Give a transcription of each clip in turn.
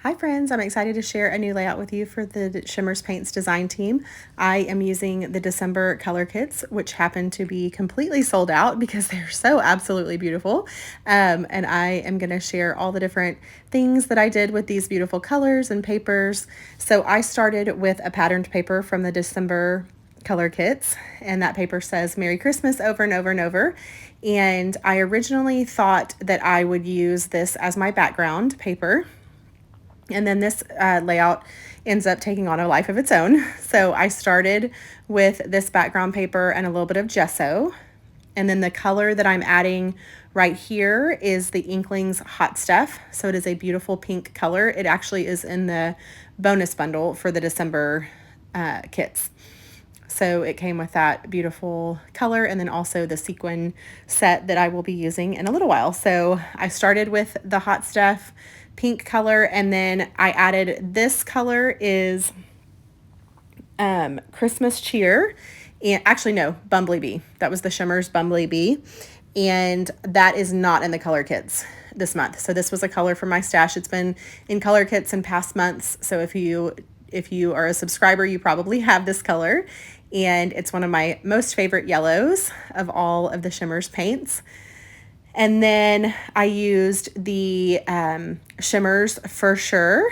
Hi friends, I'm excited to share a new layout with you for the Shimmerz Paints design team. I am using the December Color Kitz, which happen to be completely sold out because they're so absolutely beautiful. And I am going to share all the different things that I did with these beautiful colors and papers. So I started with a patterned paper from the December Color Kitz, and that paper says Merry Christmas over and over and over. And I originally thought that I would use this as my background paper, and then this layout ends up taking on a life of its own. So I started with this background paper and a little bit of gesso. And then the color that I'm adding right here is the Inklings Hot Stuff. So it is a beautiful pink color. It actually is in the bonus bundle for the December kits. So it came with that beautiful color and then also the sequin set that I will be using in a little while. So I started with the Hot Stuff pink color, and then I added this color is Christmas Cheer. And actually, no, Bumblebee. That was the Shimmerz Bumblebee. And that is not in the color kits this month. So this was a color from my stash. It's been in color kits in past months. So if you are a subscriber, you probably have this color. And it's one of my most favorite yellows of all of the Shimmerz paints. And then I used the Shimmerz For Sure.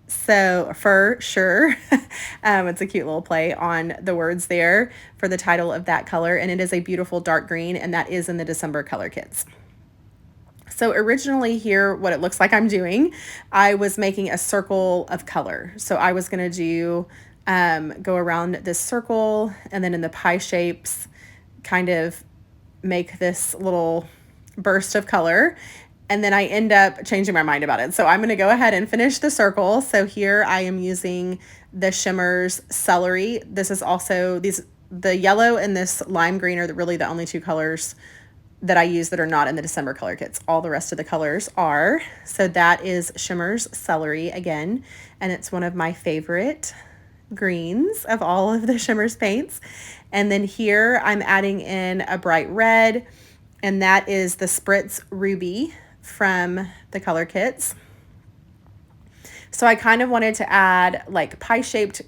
So For Sure, it's a cute little play on the words there for the title of that color. And it is a beautiful dark green, and that is in the December Color Kitz. So originally here, what it looks like I'm doing, I was making a circle of color. So I was going to do, go around this circle, and then in the pie shapes, kind of make this little burst of color. And then I end up changing my mind about it. So I'm going to go ahead and finish the circle. So here I am using the Shimmerz Celery. This is also the yellow and this lime green are really the only two colors that I use that are not in the December Color Kits. All the rest of the colors are. So that is Shimmerz Celery again. And it's one of my favorite greens of all of the Shimmerz paints. And then here I'm adding in a bright red, and that is the Spritz Ruby from the Color Kits. So I kind of wanted to add like pie-shaped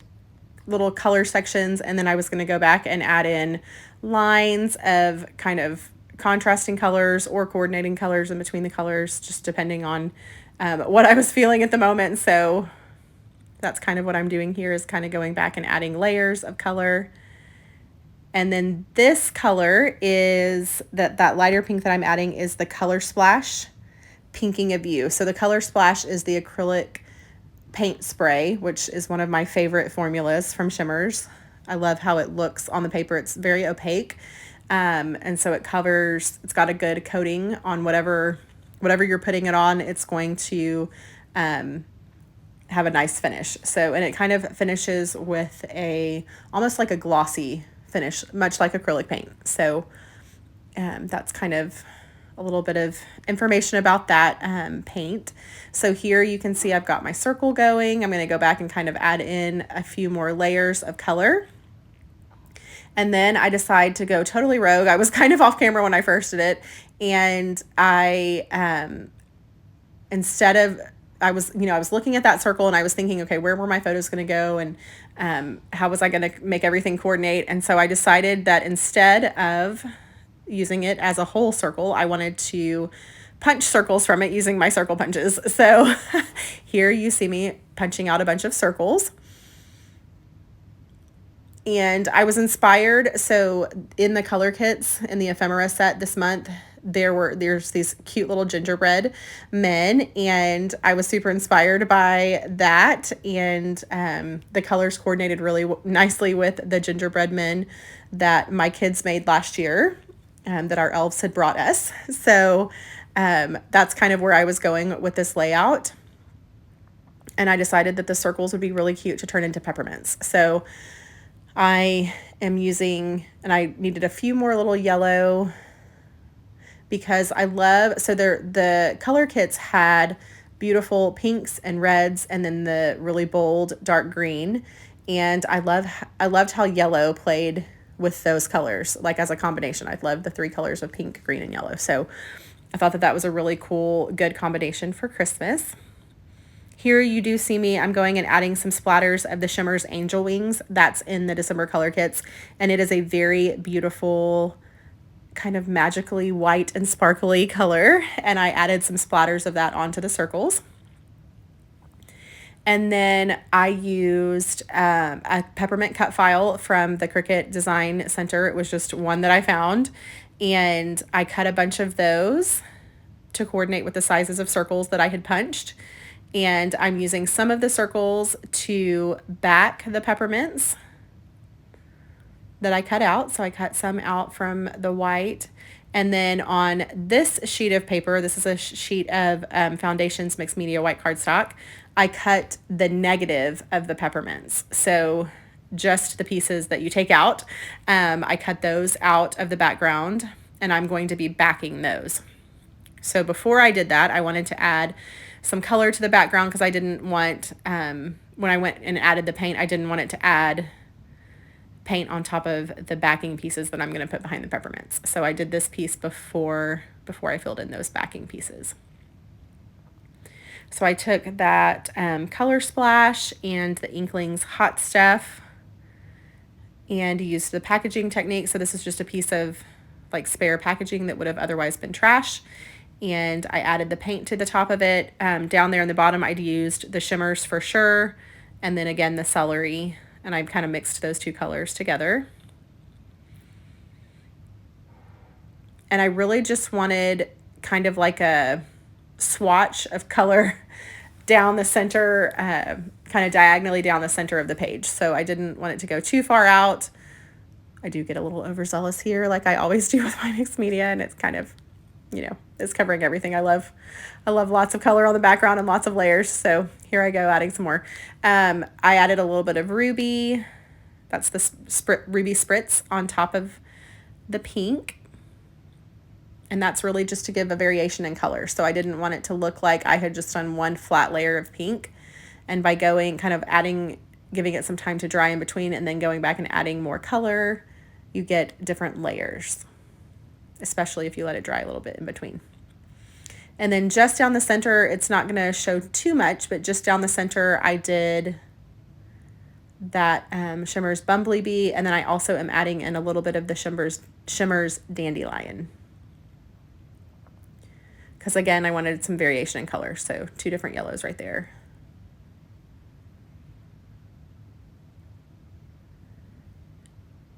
little color sections, and then I was going to go back and add in lines of kind of contrasting colors or coordinating colors in between the colors, just depending on what I was feeling at the moment. So that's kind of what I'm doing here, is kind of going back and adding layers of color. And then this color is that lighter pink that I'm adding is the Color Splash Pinking of You. So the Color Splash is the acrylic paint spray, which is one of my favorite formulas from Shimmerz. I love how it looks on the paper. It's very opaque. And so it covers, it's got a good coating on whatever you're putting it on. It's going to have a nice finish. So, and it kind of finishes with almost like a glossy finish, much like acrylic paint. So that's kind of a little bit of information about that paint. So here you can see I've got my circle going. I'm going to go back and kind of add in a few more layers of color. And then I decide to go totally rogue. I was kind of off camera when I first did it. And I, I was looking at that circle and I was thinking, okay, where were my photos going to go? And how was I going to make everything coordinate? And so I decided that instead of using it as a whole circle, I wanted to punch circles from it using my circle punches. So here you see me punching out a bunch of circles. And I was inspired. So in the color kits in the ephemera set this month, there's these cute little gingerbread men, and I was super inspired by that. And the colors coordinated really nicely with the gingerbread men that my kids made last year, that our elves had brought us. So that's kind of where I was going with this layout. And I decided that the circles would be really cute to turn into peppermints. So I am using, and I needed a few more little yellow because I love, so the color kits had beautiful pinks and reds and then the really bold dark green. And I loved how yellow played with those colors, like as a combination. I loved the three colors of pink, green, and yellow. So I thought that was a really cool, good combination for Christmas. Here you do see me, I'm going and adding some splatters of the Shimmerz Angel Wings. That's in the December Color Kitz, and it is a very beautiful, kind of magically white and sparkly color, and I added some splatters of that onto the circles. And then I used a peppermint cut file from the Cricut Design Center. It was just one that I found, and I cut a bunch of those to coordinate with the sizes of circles that I had punched. And I'm using some of the circles to back the peppermints that I cut out. So I cut some out from the white. And then on this sheet of paper, this is a sheet of Foundations Mixed Media White Cardstock, I cut the negative of the peppermints. So just the pieces that you take out, I cut those out of the background, and I'm going to be backing those. So before I did that, I wanted to add some color to the background because I didn't want, when I went and added the paint, I didn't want it to add paint on top of the backing pieces that I'm going to put behind the peppermints. So I did this piece before I filled in those backing pieces. So I took that Color Splash and the Inklings Hot Stuff and used the packaging technique. So this is just a piece of like spare packaging that would have otherwise been trash. And I added the paint to the top of it. Down there in the bottom, I'd used the Shimmerz for sure, and then again the celery, and I kind of mixed those two colors together. And I really just wanted kind of like a swatch of color down the center, kind of diagonally down the center of the page. So I didn't want it to go too far out. I do get a little overzealous here, like I always do with my mixed media, and it's kind of, you know, it's covering everything. I love lots of color on the background and lots of layers. So here I go adding some more. I added a little bit of ruby. That's the ruby spritz on top of the pink. And that's really just to give a variation in color. So I didn't want it to look like I had just done one flat layer of pink. And by going kind of adding, giving it some time to dry in between and then going back and adding more color, you get different layers, especially if you let it dry a little bit in between. And then just down the center, it's not going to show too much, but just down the center, I did that Shimmerz Bumblebee, and then I also am adding in a little bit of the Shimmerz Dandelion. Because again, I wanted some variation in color, so two different yellows right there.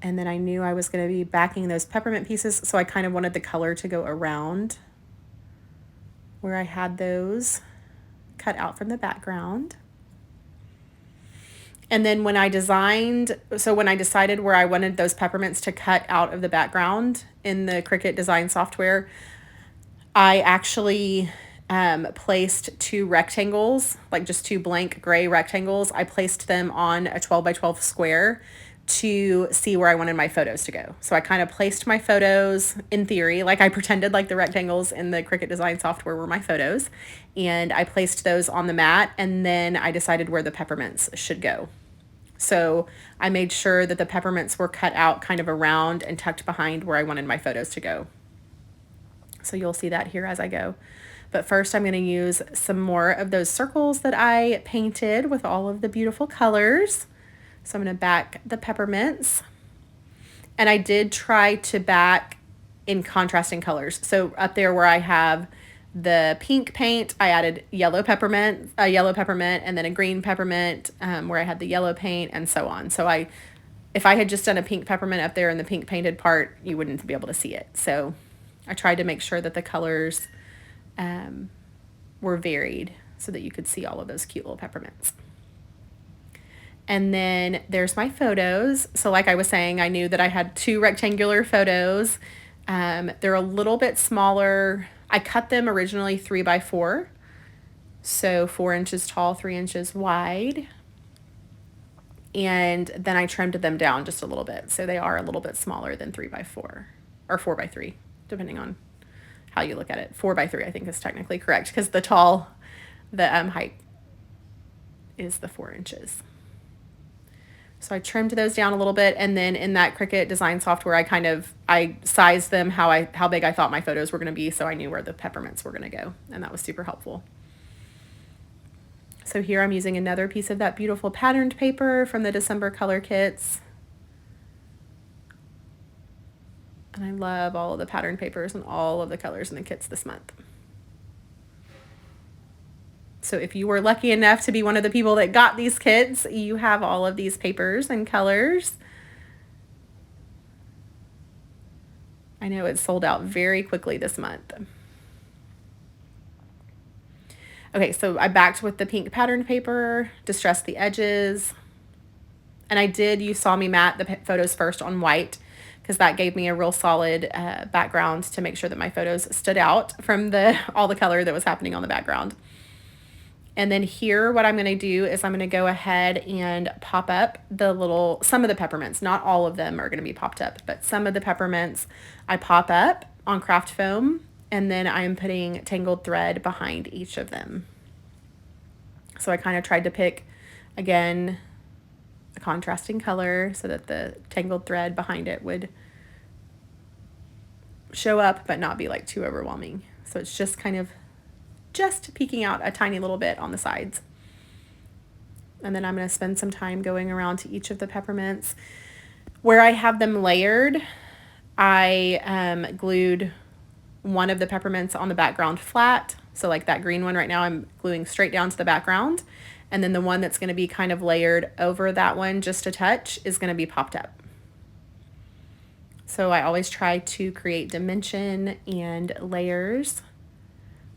And then I knew I was going to be backing those peppermint pieces, so I kind of wanted the color to go around where I had those cut out from the background. And then when I decided where I wanted those peppermints to cut out of the background in the Cricut design software, I actually placed two rectangles, like just two blank gray rectangles. I placed them on a 12 by 12 square to see where I wanted my photos to go. So I kind of placed my photos in theory, like I pretended like the rectangles in the Cricut design software were my photos, and I placed those on the mat, and then I decided where the peppermints should go. So I made sure that the peppermints were cut out kind of around and tucked behind where I wanted my photos to go. So you'll see that here as I go. But first I'm going to use some more of those circles that I painted with all of the beautiful colors. So I'm going to back the peppermints. And I did try to back in contrasting colors. So up there where I have the pink paint, I added a yellow peppermint, and then a green peppermint where I had the yellow paint, and so on. So if I had just done a pink peppermint up there in the pink painted part, you wouldn't be able to see it. So I tried to make sure that the colors were varied so that you could see all of those cute little peppermints. And then there's my photos. So like I was saying, I knew that I had two rectangular photos. They're a little bit smaller. I cut them originally 3 by 4. So 4 inches tall, 3 inches wide. And then I trimmed them down just a little bit. So they are a little bit smaller than 3 by 4 or 4 by 3, depending on how you look at it. 4 by 3, I think, is technically correct because the height is the 4 inches. So I trimmed those down a little bit, and then in that Cricut design software, I sized them how big I thought my photos were going to be, so I knew where the peppermints were going to go, and that was super helpful. So So here I'm using another piece of that beautiful patterned paper from the December Color Kitz. And I love all of the patterned papers and all of the colors in the kits this month. So if you were lucky enough to be one of the people that got these kits, you have all of these papers and colors. I know it sold out very quickly this month. Okay, so I backed with the pink patterned paper, distressed the edges. And you saw me mat the photos first on white because that gave me a real solid background to make sure that my photos stood out from all the color that was happening on the background. And then here, what I'm going to do is I'm going to go ahead and pop up some of the peppermints. Not all of them are going to be popped up, but some of the peppermints I pop up on craft foam, and then I'm putting tangled thread behind each of them. So I kind of tried to pick, again, a contrasting color so that the tangled thread behind it would show up but not be like too overwhelming. So it's just kind of just peeking out a tiny little bit on the sides. And then I'm going to spend some time going around to each of the peppermints. Where I have them layered, I glued one of the peppermints on the background flat. So like that green one right now, I'm gluing straight down to the background. And then the one that's going to be kind of layered over that one just a touch is going to be popped up. So I always try to create dimension and layers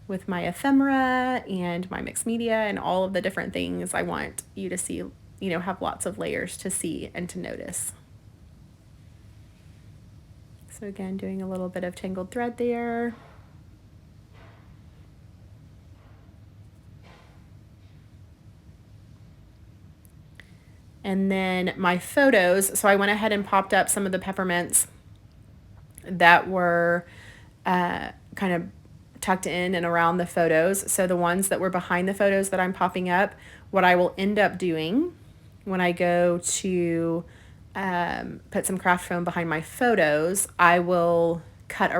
with my ephemera and my mixed media and all of the different things I want you to see, have lots of layers to see and to notice. So again, doing a little bit of tangled thread there. And then my photos, so I went ahead and popped up some of the peppermints that were kind of tucked in and around the photos. So the ones that were behind the photos that I'm popping up, what I will end up doing when I go to put some craft foam behind my photos, I will cut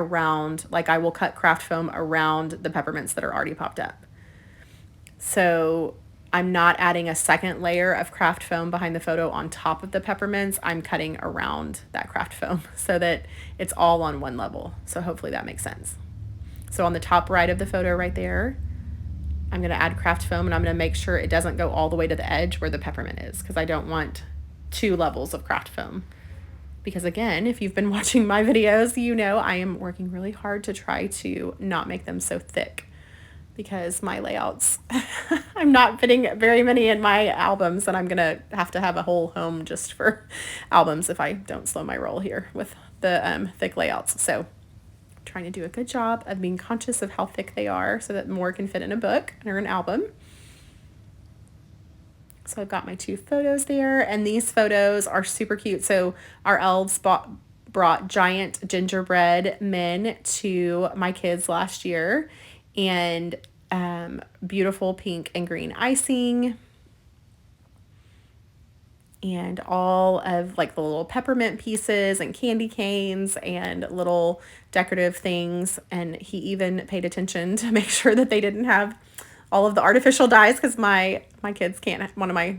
craft foam around the peppermints that are already popped up. So I'm not adding a second layer of craft foam behind the photo on top of the peppermints. I'm cutting around that craft foam so that it's all on one level. So hopefully that makes sense. So on the top right of the photo right there, I'm going to add craft foam, and I'm going to make sure it doesn't go all the way to the edge where the peppermint is, because I don't want 2 levels of craft foam. Because again, if you've been watching my videos, I am working really hard to try to not make them so thick, because my layouts, I'm not fitting very many in my albums, and I'm going to have a whole home just for albums if I don't slow my roll here with the thick layouts. So trying to do a good job of being conscious of how thick they are so that more can fit in a book or an album. So I've got my 2 photos there, and these photos are super cute. So our elves brought giant gingerbread men to my kids last year, and beautiful pink and green icing, and all of like the little peppermint pieces and candy canes and little decorative things. And he even paid attention to make sure that they didn't have all of the artificial dyes, because my kids can't, one of my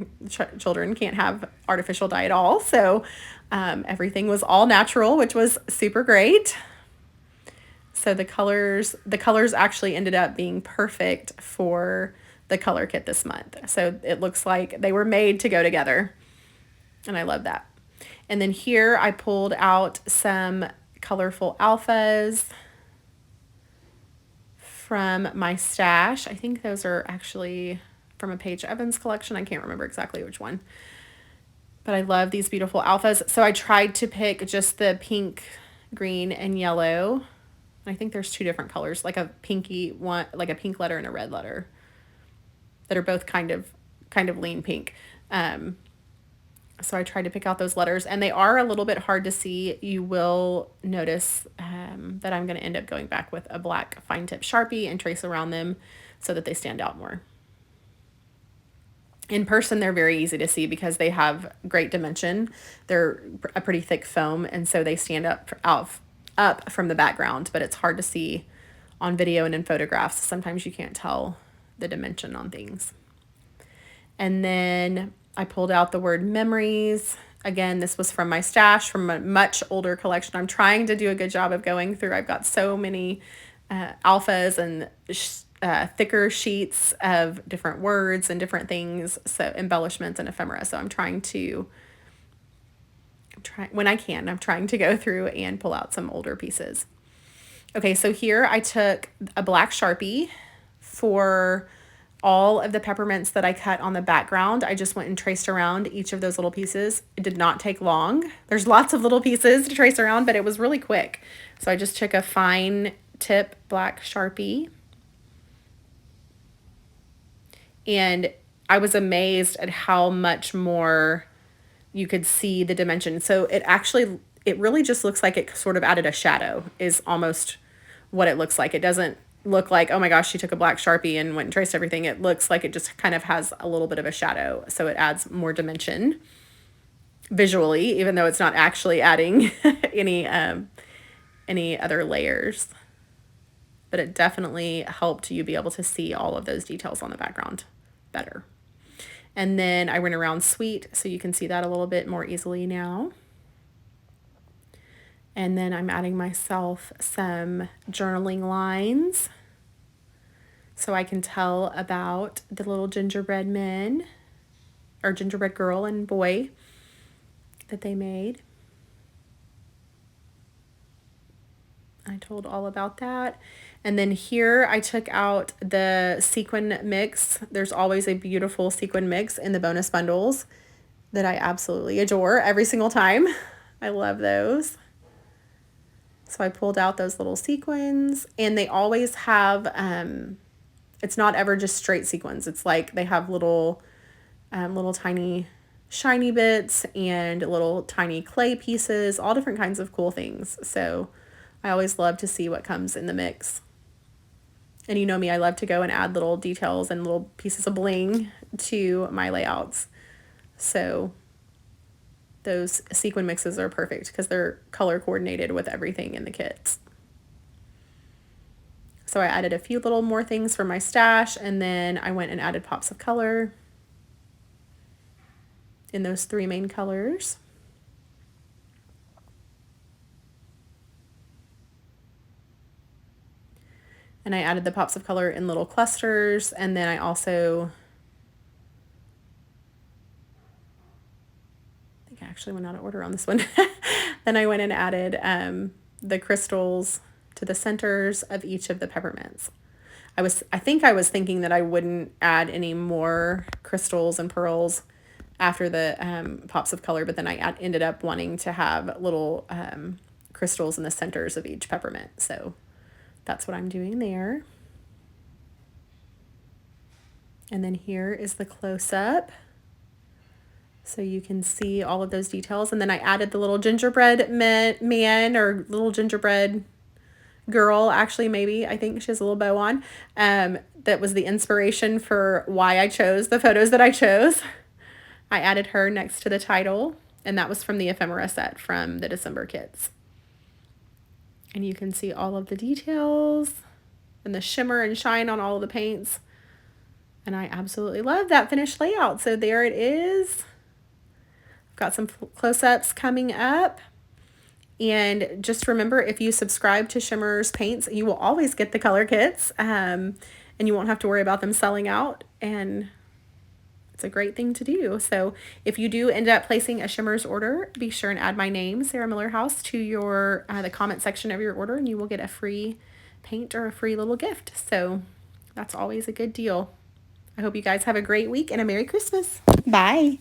children can't have artificial dye at all. So everything was all natural, which was super great. So the colors actually ended up being perfect for the color kit this month. So it looks like they were made to go together. And I love that. And then here I pulled out some colorful alphas from my stash. I think those are actually from a Paige Evans collection. I can't remember exactly which one. But I love these beautiful alphas. So I tried to pick just the pink, green, and yellow. I think there's 2 different colors, like a pinky one, like a pink letter and a red letter, that are both kind of lean pink. So I tried to pick out those letters, and they are a little bit hard to see. You will notice that I'm going to end up going back with a black fine tip Sharpie and trace around them so that they stand out more. In person, they're very easy to see because they have great dimension. They're a pretty thick foam, and so they stand up from the background, but it's hard to see on video and in photographs. Sometimes you can't tell the dimension on things. And then I pulled out the word memories. Again, this was from my stash from a much older collection. I'm trying to do a good job of going through. I've got so many alphas and thicker sheets of different words and different things, so embellishments and ephemera. So I'm trying to, when I can, I'm trying to go through and pull out some older pieces. Okay, so here I took a black Sharpie for all of the peppermints that I cut on the background. I just went and traced around each of those little pieces. It did not take long. There's lots of little pieces to trace around, but it was really quick. So I just took a fine tip black Sharpie, and I was amazed at how much more you could see the dimension. So it really just looks like it sort of added a shadow is almost what it looks like. It doesn't look like, oh my gosh, she took a black Sharpie and went and traced everything. It looks like it just kind of has a little bit of a shadow. So it adds more dimension visually, even though it's not actually adding any other layers. But it definitely helped you be able to see all of those details on the background better. And then I went around sweet, so you can see that a little bit more easily now. And then I'm adding myself some journaling lines so I can tell about the little gingerbread men, or gingerbread girl and boy that they made. I told all about that. And then here I took out the sequin mix. There's always a beautiful sequin mix in the bonus bundles that I absolutely adore every single time. I love those. So I pulled out those little sequins, and they always have, it's not ever just straight sequins. It's like they have little tiny shiny bits and little tiny clay pieces, all different kinds of cool things. So I always love to see what comes in the mix. And you know me, I love to go and add little details and little pieces of bling to my layouts. So those sequin mixes are perfect because they're color coordinated with everything in the kits. So I added a few little more things from my stash, and then I went and added pops of color in those three main colors. And I added the pops of color in little clusters, and then I also, I think I actually went out of order on this one. Then I went and added the crystals to the centers of each of the peppermints. I think I was thinking that I wouldn't add any more crystals and pearls after the pops of color, but then I ended up wanting to have little crystals in the centers of each peppermint. So that's what I'm doing there. And then here is the close-up, so you can see all of those details. And then I added the little gingerbread man or little gingerbread girl, actually, maybe. I think she has a little bow on. That was the inspiration for why I chose the photos that I chose. I added her next to the title, and that was from the ephemera set from the December Kitz. And you can see all of the details and the shimmer and shine on all of the paints. And I absolutely love that finished layout. So there it is. I've got some close-ups coming up. And just remember, if you subscribe to Shimmerz Paints, you will always get the color kits. And you won't have to worry about them selling out. And it's a great thing to do. So if you do end up placing a Shimmerz order, be sure and add my name, Sarah Millerhouse, to your the comment section of your order, and you will get a free paint or a free little gift. So that's always a good deal. I hope you guys have a great week and a Merry Christmas. Bye.